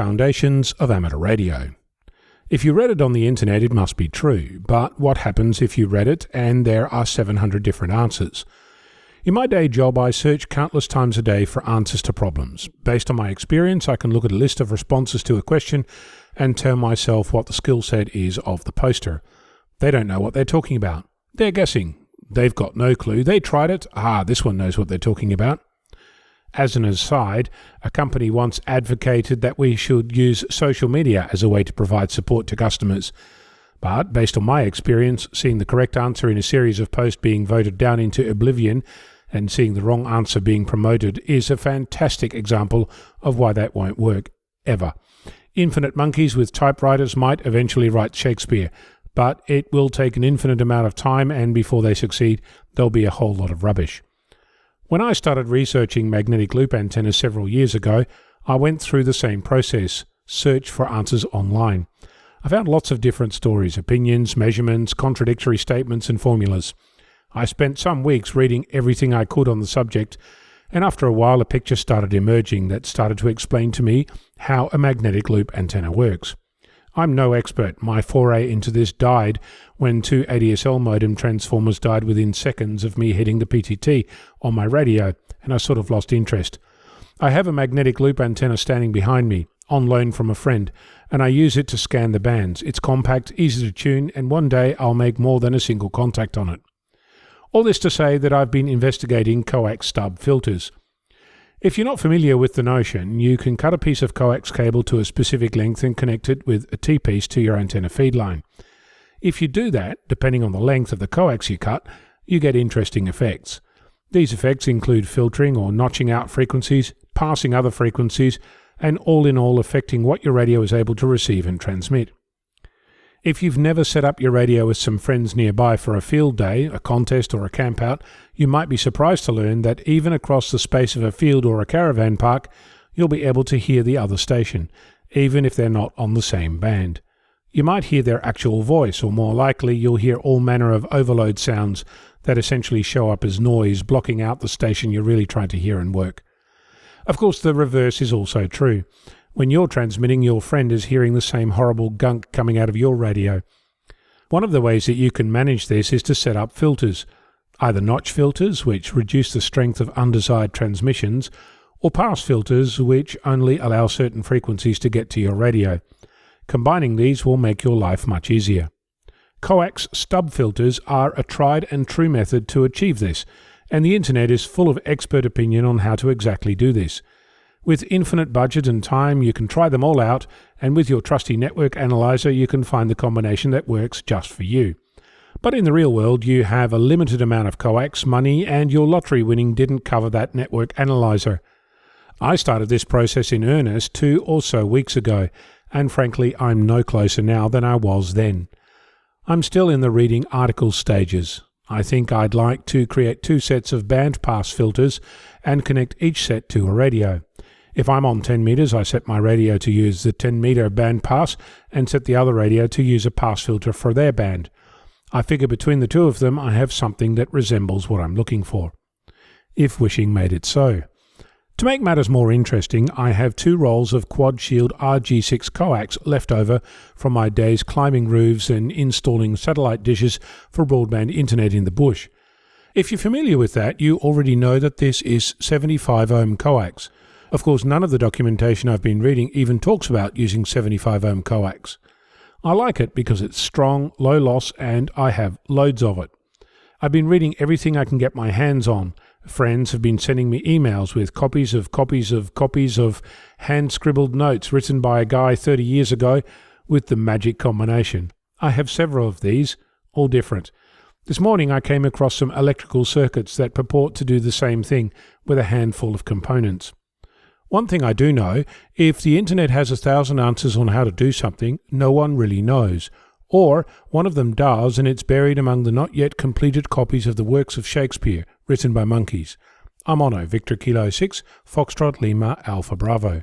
Foundations of Amateur Radio. If you read it on the internet, it must be true, but what happens if you read it and there are 700 different answers? In my day job, I search countless times a day for answers to problems. Based on my experience, I can look at a list of responses to a question and tell myself what the skill set is of the poster. They don't know what they're talking about. They're guessing. They've got no clue. They tried it. This one knows what they're talking about. As an aside, a company once advocated that we should use social media as a way to provide support to customers. But based on my experience, seeing the correct answer in a series of posts being voted down into oblivion and seeing the wrong answer being promoted is a fantastic example of why that won't work, ever. Infinite monkeys with typewriters might eventually write Shakespeare, but it will take an infinite amount of time, and before they succeed, there'll be a whole lot of rubbish. When I started researching magnetic loop antennas several years ago, I went through the same process, search for answers online. I found lots of different stories, opinions, measurements, contradictory statements and formulas. I spent some weeks reading everything I could on the subject, and after a while a picture started emerging that started to explain to me how a magnetic loop antenna works. I'm no expert. My foray into this died when 2 ADSL modem transformers died within seconds of me hitting the PTT on my radio, and I sort of lost interest. I have a magnetic loop antenna standing behind me, on loan from a friend, and I use it to scan the bands. It's compact, easy to tune, and one day I'll make more than a single contact on it. All this to say that I've been investigating Coax Stub filters. If you're not familiar with the notion, you can cut a piece of coax cable to a specific length and connect it with a T-piece to your antenna feed line. If you do that, depending on the length of the coax you cut, you get interesting effects. These effects include filtering or notching out frequencies, passing other frequencies, and all in all affecting what your radio is able to receive and transmit. If you've never set up your radio with some friends nearby for a field day, a contest or a campout, you might be surprised to learn that even across the space of a field or a caravan park, you'll be able to hear the other station, even if they're not on the same band. You might hear their actual voice, or more likely you'll hear all manner of overload sounds that essentially show up as noise, blocking out the station you're really trying to hear and work. Of course, the reverse is also true. When you're transmitting, your friend is hearing the same horrible gunk coming out of your radio. One of the ways that you can manage this is to set up filters, either notch filters, which reduce the strength of undesired transmissions, or pass filters, which only allow certain frequencies to get to your radio. Combining these will make your life much easier. Coax stub filters are a tried and true method to achieve this, and the internet is full of expert opinion on how to exactly do this. With infinite budget and time, you can try them all out, and with your trusty network analyzer, you can find the combination that works just for you. But in the real world, you have a limited amount of coax money, and your lottery winning didn't cover that network analyzer. I started this process in earnest 2 or so weeks ago, and frankly, I'm no closer now than I was then. I'm still in the reading article stages. I think I'd like to create 2 sets of bandpass filters and connect each set to a radio. If I'm on 10 meters, I set my radio to use the 10-meter band pass and set the other radio to use a pass filter for their band. I figure between the 2 of them, I have something that resembles what I'm looking for. If wishing made it so. To make matters more interesting, I have 2 rolls of quad shield RG6 coax left over from my days climbing roofs and installing satellite dishes for broadband internet in the bush. If you're familiar with that, you already know that this is 75 ohm coax. Of course, none of the documentation I've been reading even talks about using 75 ohm coax. I like it because it's strong, low loss, and I have loads of it. I've been reading everything I can get my hands on. Friends have been sending me emails with copies of hand-scribbled notes written by a guy 30 years ago with the magic combination. I have several of these, all different. This morning I came across some electrical circuits that purport to do the same thing with a handful of components. One thing I do know, if the internet has 1,000 answers on how to do something, no one really knows. Or one of them does, and it's buried among the not yet completed copies of the works of Shakespeare, written by monkeys. I'm Ono, Victor Kilo 6, Foxtrot Lima Alpha Bravo.